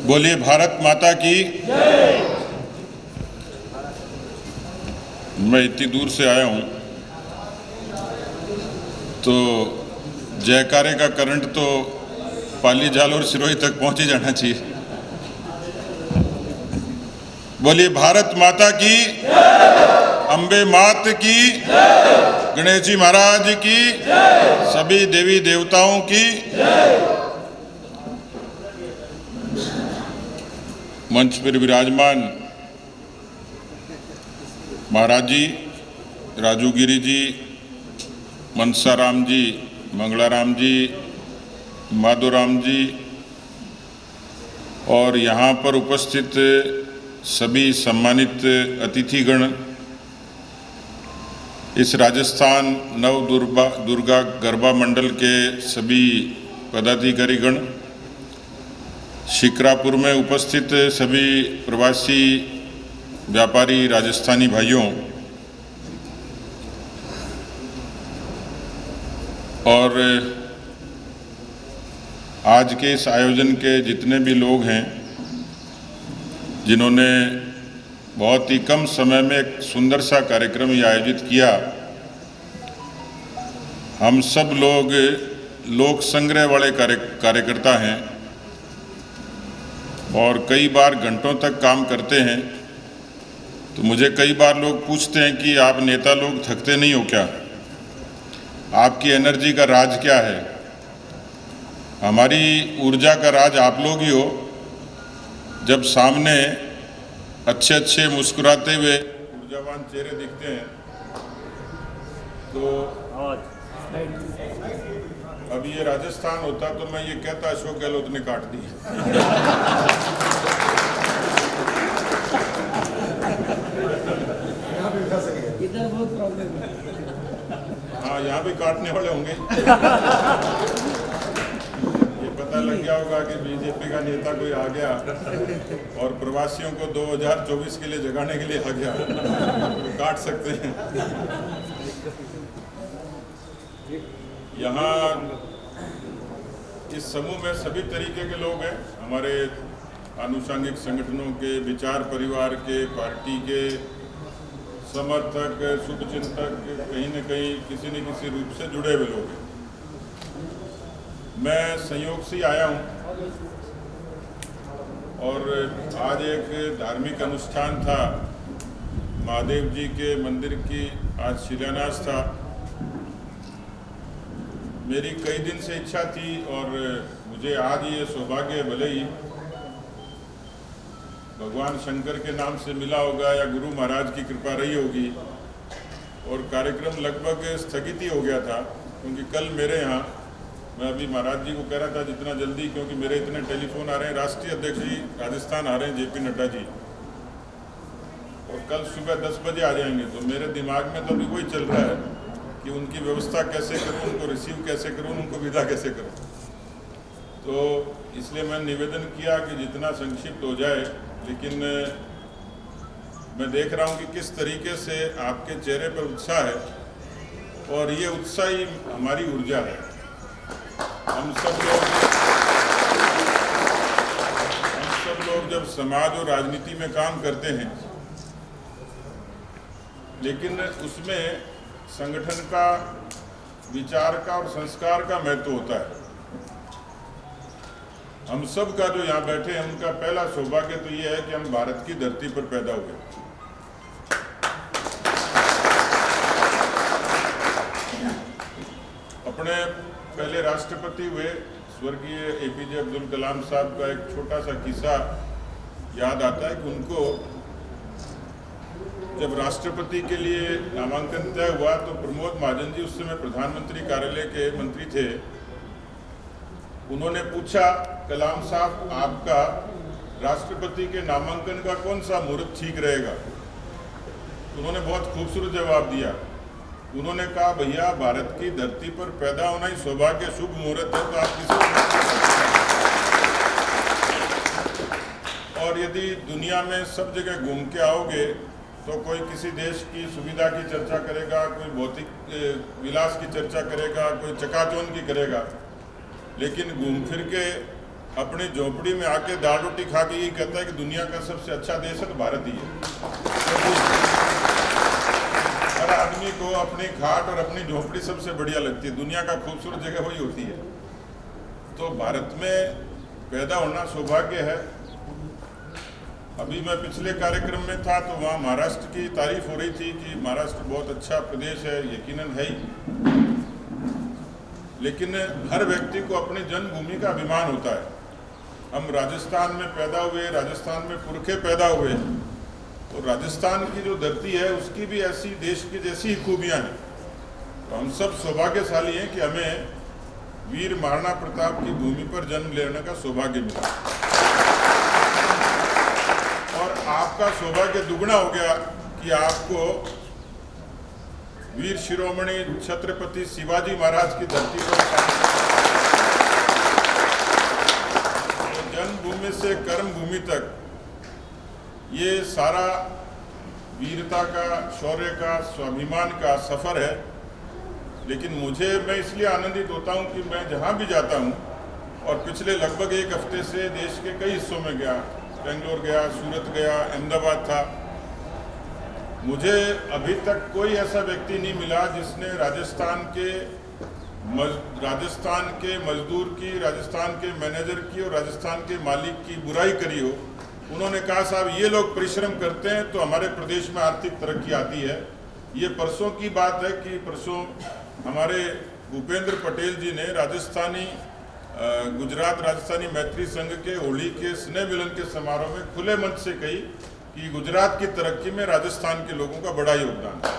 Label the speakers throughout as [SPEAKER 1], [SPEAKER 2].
[SPEAKER 1] बोलिए भारत माता की। मैं इतनी दूर से आया हूँ तो जयकारे का करंट तो पाली जाल और सिरोही तक पहुँच ही जाना चाहिए। बोलिए भारत माता की, अम्बे मात की, गणेश जी महाराज की, सभी देवी देवताओं की। मंच पर विराजमान महाराज जी, राजूगिरी जी, मनसाराम जी, मंगलाराम जी, माधोराम जी और यहाँ पर उपस्थित सभी सम्मानित अतिथिगण, इस राजस्थान नव दुर्गा गरबा मंडल के सभी पदाधिकारीगण, शिक्रापुर में उपस्थित सभी प्रवासी व्यापारी राजस्थानी भाइयों और आज के इस आयोजन के जितने भी लोग हैं जिन्होंने बहुत ही कम समय में एक सुंदर सा कार्यक्रम ये आयोजित किया। हम सब लोग लोक संग्रह वाले कार्यकर्ता हैं और कई बार घंटों तक काम करते हैं। तो मुझे कई बार लोग पूछते हैं कि आप नेता लोग थकते नहीं हो क्या? आपकी एनर्जी का राज क्या है? हमारी ऊर्जा का राज आप लोग ही हो। जब सामने अच्छे अच्छे मुस्कुराते हुए ऊर्जावान चेहरे दिखते हैं तो अब ये राजस्थान होता तो मैं ये कहता अशोक गहलोत ने काट दी।
[SPEAKER 2] इधर बहुत प्रॉब्लम है।
[SPEAKER 1] हाँ, यहाँ भी काटने वाले होंगे। ये पता लग गया होगा कि बीजेपी का नेता कोई आ गया और प्रवासियों को 2024 के लिए जगाने के लिए आ गया, तो काट सकते हैं। यहाँ इस समूह में सभी तरीके के लोग हैं, हमारे आनुषंगिक संगठनों के, विचार परिवार के, पार्टी के समर्थक, शुभचिंतक, कहीं न कहीं किसी न किसी रूप से जुड़े हुए लोग हैं। मैं संयोग से आया हूँ और आज एक धार्मिक अनुष्ठान था, महादेव जी के मंदिर की आज शिलान्यास था। मेरी कई दिन से इच्छा थी और मुझे आज ये सौभाग्य भले ही भगवान शंकर के नाम से मिला होगा या गुरु महाराज की कृपा रही होगी, और कार्यक्रम लगभग स्थगित ही हो गया था क्योंकि कल मेरे यहाँ, मैं अभी महाराज जी को कह रहा था जितना जल्दी, क्योंकि मेरे इतने टेलीफोन आ रहे हैं, राष्ट्रीय अध्यक्ष जी राजस्थान आ रहे हैं जेपी नड्डा जी, और कल सुबह 10 बजे आ जाएंगे। तो मेरे दिमाग में तो अभी वही चल रहा है कि उनकी व्यवस्था कैसे करूँ, उनको रिसीव कैसे करूँ, उनको विदा कैसे करूँ। तो इसलिए मैं निवेदन किया कि जितना संक्षिप्त हो जाए, लेकिन मैं देख रहा हूँ कि किस तरीके से आपके चेहरे पर उत्साह है और ये उत्साह ही हमारी ऊर्जा है। हम सब लोग जब समाज और राजनीति में काम करते हैं, लेकिन उसमें संगठन का, विचार का और संस्कार का महत्व होता है। हम सब का जो यहाँ बैठे हैं उनका पहला सौभाग्य तो ये है कि हम भारत की धरती पर पैदा हुए। अपने पहले राष्ट्रपति हुए स्वर्गीय एपीजे अब्दुल कलाम साहब का एक छोटा सा किस्सा याद आता है कि उनको जब राष्ट्रपति के लिए नामांकन तय हुआ तो प्रमोद महाजन जी उस समय प्रधानमंत्री कार्यालय के मंत्री थे। उन्होंने पूछा, कलाम साहब आपका राष्ट्रपति के नामांकन का कौन सा मुहूर्त ठीक रहेगा? उन्होंने बहुत खूबसूरत जवाब दिया। उन्होंने कहा, भैया भारत की धरती पर पैदा होना ही सौभाग्य शुभ मुहूर्त है, तो आप किसी और यदि दुनिया में सब जगह घूम के आओगे तो कोई किसी देश की सुविधा की चर्चा करेगा, कोई भौतिक विलास की चर्चा करेगा, कोई चकाचौंध की करेगा, लेकिन घूम फिर के अपनी झोपड़ी में आके दाल रोटी खा के यही कहता है कि दुनिया का सबसे अच्छा देश है तो भारत ही है। हर आदमी को अपनी खाट और अपनी झोपड़ी सबसे बढ़िया लगती है, दुनिया का खूबसूरत जगह वही होती है। तो भारत में पैदा होना सौभाग्य है। अभी मैं पिछले कार्यक्रम में था तो वहाँ महाराष्ट्र की तारीफ हो रही थी कि महाराष्ट्र बहुत अच्छा प्रदेश है, यकीनन है ही, लेकिन हर व्यक्ति को अपनी जन्मभूमि का अभिमान होता है। हम राजस्थान में पैदा हुए, राजस्थान में पुरखे पैदा हुए, तो राजस्थान की जो धरती है उसकी भी ऐसी देश की जैसी ही खूबियाँ हैं। तो हम सब सौभाग्यशाली हैं कि हमें वीर महाराणा प्रताप की भूमि पर जन्म लेने का सौभाग्य मिला, और आपका सौभाग्य दुगना हो गया कि आपको वीर शिरोमणि छत्रपति शिवाजी महाराज की धरती पर जन्मभूमि से कर्मभूमि तक ये सारा वीरता का, शौर्य का, स्वाभिमान का सफर है। लेकिन मैं इसलिए आनंदित होता हूं कि मैं जहां भी जाता हूं, और पिछले लगभग एक हफ्ते से देश के कई हिस्सों में गया, बेंगलोर गया, सूरत गया, अहमदाबाद था, मुझे अभी तक कोई ऐसा व्यक्ति नहीं मिला जिसने राजस्थान के मजदूर की, राजस्थान के मैनेजर की और राजस्थान के मालिक की बुराई करी हो। उन्होंने कहा साहब ये लोग परिश्रम करते हैं तो हमारे प्रदेश में आर्थिक तरक्की आती है। ये परसों की बात है कि परसों हमारे भूपेंद्र पटेल जी ने गुजरात राजस्थानी मैत्री संघ के होली के स्नेह मिलन के समारोह में खुले मंच से कही कि गुजरात की तरक्की में राजस्थान के लोगों का बड़ा योगदान है,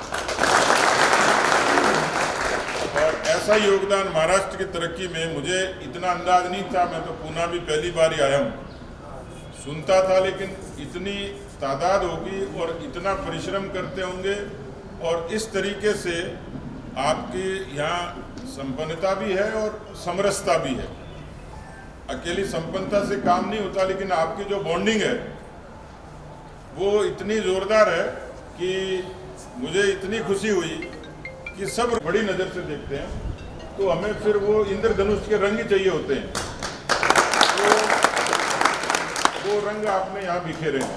[SPEAKER 1] और ऐसा योगदान महाराष्ट्र की तरक्की में मुझे इतना अंदाज नहीं था। मैं तो पूना भी पहली बार ही आया हूँ, सुनता था, लेकिन इतनी तादाद होगी और इतना परिश्रम करते होंगे, और इस तरीके से आपकी यहाँ संपन्नता भी है और समरसता भी है। अकेली संपन्नता से काम नहीं होता, लेकिन आपकी जो बॉन्डिंग है वो इतनी जोरदार है कि मुझे इतनी खुशी हुई कि सब बड़ी नज़र से देखते हैं, तो हमें फिर वो इंद्रधनुष के रंग ही चाहिए होते हैं, तो वो रंग आपने यहाँ बिखेरे हैं।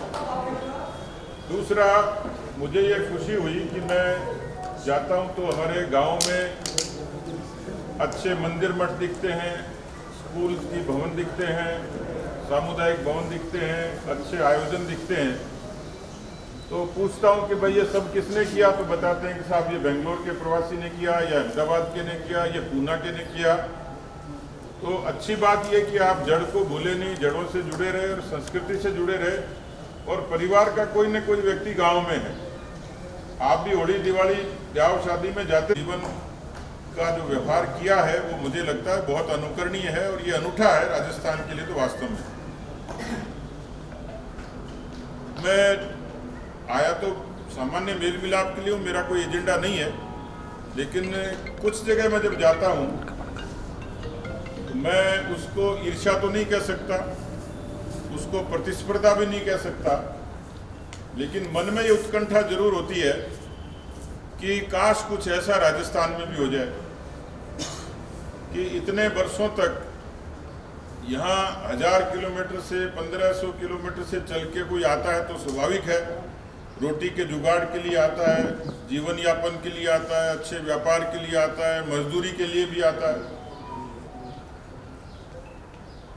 [SPEAKER 1] दूसरा, मुझे ये खुशी हुई कि मैं जाता हूँ तो हमारे गांव में अच्छे मंदिर मठ दिखते हैं, स्कूल की भवन दिखते हैं, सामुदायिक भवन दिखते हैं, अच्छे आयोजन दिखते हैं। तो पूछता हूँ कि भाई ये सब किसने किया, तो बताते हैं कि साहब ये बेंगलोर के प्रवासी ने किया, या अहमदाबाद के ने किया, ये पूना के ने किया। तो अच्छी बात ये कि आप जड़ को भूले नहीं, जड़ों से जुड़े रहे और संस्कृति से जुड़े रहे, और परिवार का कोई न कोई व्यक्ति गांव में है। आप भी होली, दिवाली, ब्याह शादी में जाते, जीवन का जो व्यवहार किया है वो मुझे लगता है बहुत अनुकरणीय है, और ये अनूठा है राजस्थान के लिए। तो वास्तव में मैं आया तो सामान्य मेल मिलाप के लिए, मेरा कोई एजेंडा नहीं है, लेकिन कुछ जगह मैं जब जाता हूँ तो मैं उसको ईर्ष्या तो नहीं कह सकता, उसको प्रतिस्पर्धा भी नहीं कह सकता, लेकिन मन में ये उत्कंठा जरूर होती है कि काश कुछ ऐसा राजस्थान में भी हो जाए कि इतने वर्षों तक यहाँ 1000 किलोमीटर से 1500 किलोमीटर से चल के कोई आता है तो स्वाभाविक है, रोटी के जुगाड़ के लिए आता है, जीवन यापन के लिए आता है, अच्छे व्यापार के लिए आता है, मजदूरी के लिए भी आता है।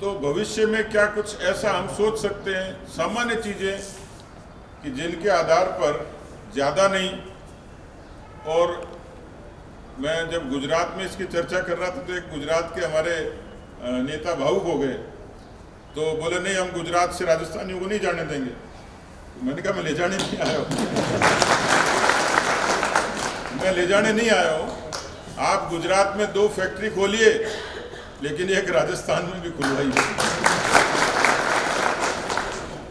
[SPEAKER 1] तो भविष्य में क्या कुछ ऐसा हम सोच सकते हैं, सामान्य चीजें कि जिनके आधार पर ज़्यादा नहीं। और मैं जब गुजरात में इसकी चर्चा कर रहा था तो एक गुजरात के हमारे नेता भावुक हो गए, तो बोले नहीं हम गुजरात से राजस्थानियों को नहीं जाने देंगे। मैंने कहा मैं ले जाने नहीं आया हूँ, मैं ले जाने नहीं आया हूँ। आप गुजरात में 2 फैक्ट्री खोलिए, लेकिन एक राजस्थान में भी खुलवाइए।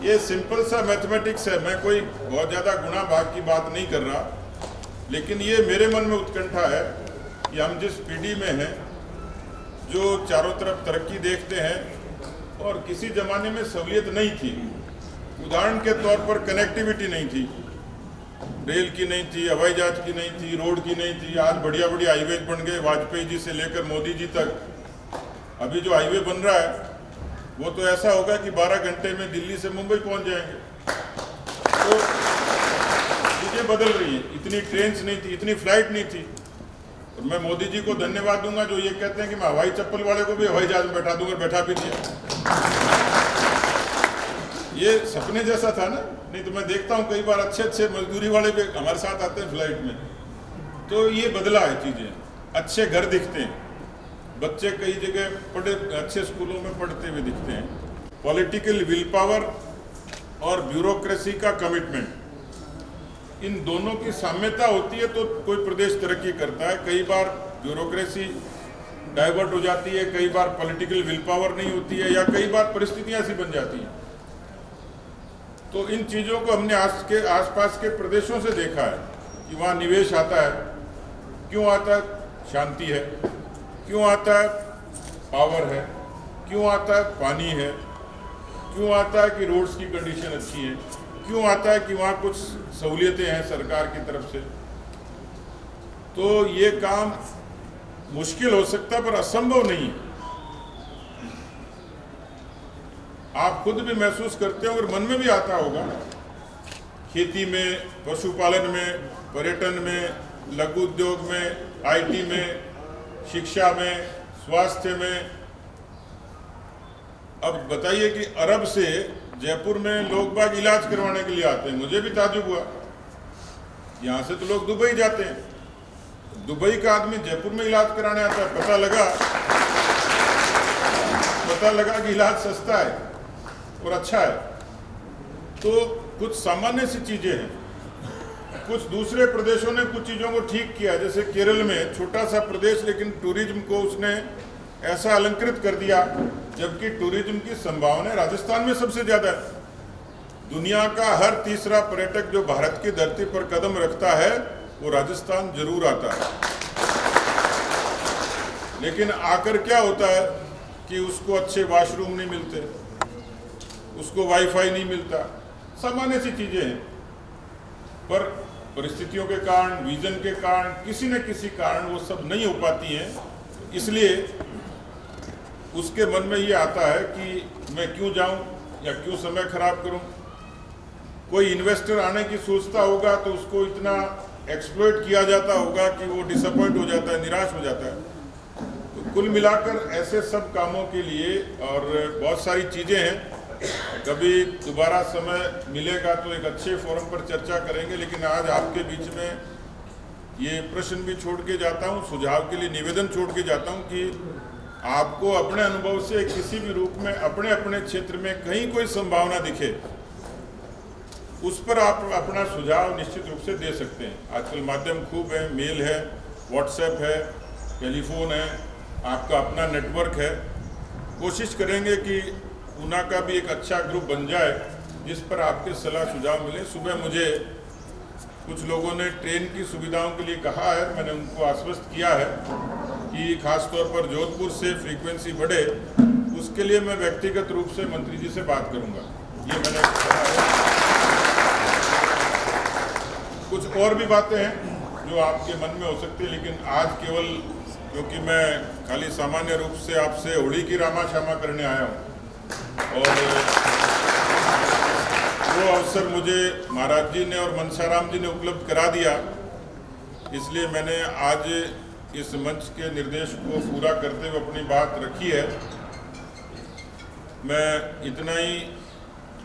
[SPEAKER 1] ये सिंपल सा मैथमेटिक्स है, मैं कोई बहुत ज़्यादा गुणा भाग की बात नहीं कर रहा, लेकिन ये मेरे मन में उत्कंठा है कि हम जिस पीढ़ी में हैं, जो चारों तरफ तरक्की देखते हैं, और किसी ज़माने में सहूलियत नहीं थी। उदाहरण के तौर पर कनेक्टिविटी नहीं थी, रेल की नहीं थी, हवाई जहाज की नहीं थी, रोड की नहीं थी। आज बढ़िया बढ़िया हाईवे बन गए, वाजपेयी जी से लेकर मोदी जी तक। अभी जो हाईवे बन रहा है वो तो ऐसा होगा कि 12 घंटे में दिल्ली से मुंबई पहुंच जाएंगे। तो चीज़ें बदल रही हैं। इतनी ट्रेन्स नहीं थी, इतनी फ्लाइट नहीं थी। और मैं मोदी जी को धन्यवाद दूंगा जो ये कहते हैं कि मैं हवाई चप्पल वाले को भी हवाई जहाज में बैठा दूंगा, बैठा भी दिया। ये सपने जैसा था ना। नहीं तो मैं देखता हूँ कई बार अच्छे अच्छे मजदूरी वाले भी हमारे साथ आते हैं फ्लाइट में। तो ये बदला है चीज़ें, अच्छे घर दिखते हैं, बच्चे कई जगह पढ़े, अच्छे स्कूलों में पढ़ते हुए दिखते हैं। पॉलिटिकल विल पावर और ब्यूरोक्रेसी का कमिटमेंट, इन दोनों की साम्यता होती है तो कोई प्रदेश तरक्की करता है। कई बार ब्यूरोक्रेसी डाइवर्ट हो जाती है, कई बार पॉलिटिकल विल पावर नहीं होती है, या कई बार परिस्थितियां ऐसी बन जाती हैं। तो इन चीज़ों को हमने आसपास के प्रदेशों से देखा है कि वहाँ निवेश आता है। क्यों आता है? शांति है। क्यों आता है? पावर है। क्यों आता है? पानी है। क्यों आता है कि रोड्स की कंडीशन अच्छी है। क्यों आता है कि वहाँ कुछ सहूलियतें हैं सरकार की तरफ से। तो ये काम मुश्किल हो सकता है पर असंभव नहीं है। आप खुद भी महसूस करते हो और मन में भी आता होगा, खेती में, पशुपालन में, पर्यटन में, लघु उद्योग में, आईटी में, शिक्षा में, स्वास्थ्य में। अब बताइए कि अरब से जयपुर में लोग बाग इलाज करवाने के लिए आते हैं। मुझे भी ताज्जुब हुआ, यहाँ से तो लोग दुबई जाते हैं, दुबई का आदमी जयपुर में इलाज कराने आता है। पता लगा कि इलाज सस्ता है और अच्छा है। तो कुछ सामान्य सी चीजें हैं। कुछ दूसरे प्रदेशों ने कुछ चीज़ों को ठीक किया, जैसे केरल में, छोटा सा प्रदेश लेकिन टूरिज्म को उसने ऐसा अलंकृत कर दिया, जबकि टूरिज्म की संभावना राजस्थान में सबसे ज़्यादा है। दुनिया का हर तीसरा पर्यटक जो भारत की धरती पर कदम रखता है वो राजस्थान जरूर आता है। लेकिन आकर क्या होता है कि उसको अच्छे वॉशरूम नहीं मिलते, उसको वाईफाई नहीं मिलता, सामान्य सी चीज़ें हैं। पर परिस्थितियों के कारण, विजन के कारण, किसी न किसी कारण वो सब नहीं हो पाती हैं। इसलिए उसके मन में ये आता है कि मैं क्यों जाऊं या क्यों समय खराब करूं। कोई इन्वेस्टर आने की सोचता होगा तो उसको इतना एक्सप्लॉइट किया जाता होगा कि वो डिसअपॉइंट हो जाता है, निराश हो जाता है। तो कुल मिलाकर ऐसे सब कामों के लिए और बहुत सारी चीज़ें हैं। कभी दोबारा समय मिलेगा तो एक अच्छे फोरम पर चर्चा करेंगे। लेकिन आज आपके बीच में ये प्रश्न भी छोड़ के जाता हूँ, सुझाव के लिए निवेदन छोड़ के जाता हूँ कि आपको अपने अनुभव से किसी भी रूप में अपने अपने क्षेत्र में कहीं कोई संभावना दिखे, उस पर आप अपना सुझाव निश्चित रूप से दे सकते हैं। आजकल माध्यम खूब है, मेल है, व्हाट्सएप है, टेलीफोन है, आपका अपना नेटवर्क है। कोशिश करेंगे कि ऊना का भी एक अच्छा ग्रुप बन जाए जिस पर आपके सलाह सुझाव मिले। सुबह मुझे कुछ लोगों ने ट्रेन की सुविधाओं के लिए कहा है, मैंने उनको आश्वस्त किया है कि खासतौर पर जोधपुर से फ्रीक्वेंसी बढ़े, उसके लिए मैं व्यक्तिगत रूप से मंत्री जी से बात करूंगा। ये मैंने कहा है। कुछ और भी बातें हैं जो आपके मन में हो सकती है, लेकिन आज केवल क्योंकि मैं खाली सामान्य रूप से आपसे होली की रामा क्षमा करने आया हूँ और वो अवसर मुझे महाराज जी ने और मनसाराम जी ने उपलब्ध करा दिया, इसलिए मैंने आज इस मंच के निर्देश को पूरा करते हुए अपनी बात रखी है। मैं इतना ही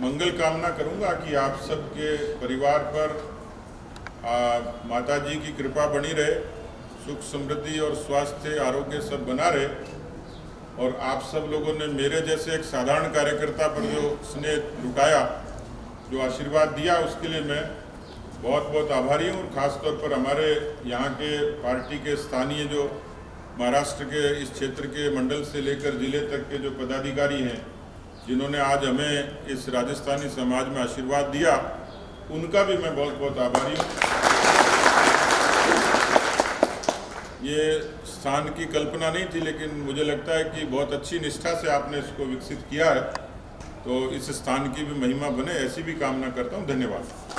[SPEAKER 1] मंगल कामना करूंगा कि आप सबके परिवार पर माता जी की कृपा बनी रहे, सुख समृद्धि और स्वास्थ्य आरोग्य सब बना रहे। और आप सब लोगों ने मेरे जैसे एक साधारण कार्यकर्ता पर जो स्नेह लुटाया, जो आशीर्वाद दिया, उसके लिए मैं बहुत बहुत आभारी हूँ। और ख़ासतौर पर हमारे यहाँ के पार्टी के स्थानीय जो महाराष्ट्र के इस क्षेत्र के मंडल से लेकर ज़िले तक के जो पदाधिकारी हैं, जिन्होंने आज हमें इस राजस्थानी समाज में आशीर्वाद दिया, उनका भी मैं बहुत बहुत आभारी हूँ। ये स्थान की कल्पना नहीं थी, लेकिन मुझे लगता है कि बहुत अच्छी निष्ठा से आपने इसको विकसित किया है, तो इस स्थान की भी महिमा बने, ऐसी भी कामना करता हूँ। धन्यवाद।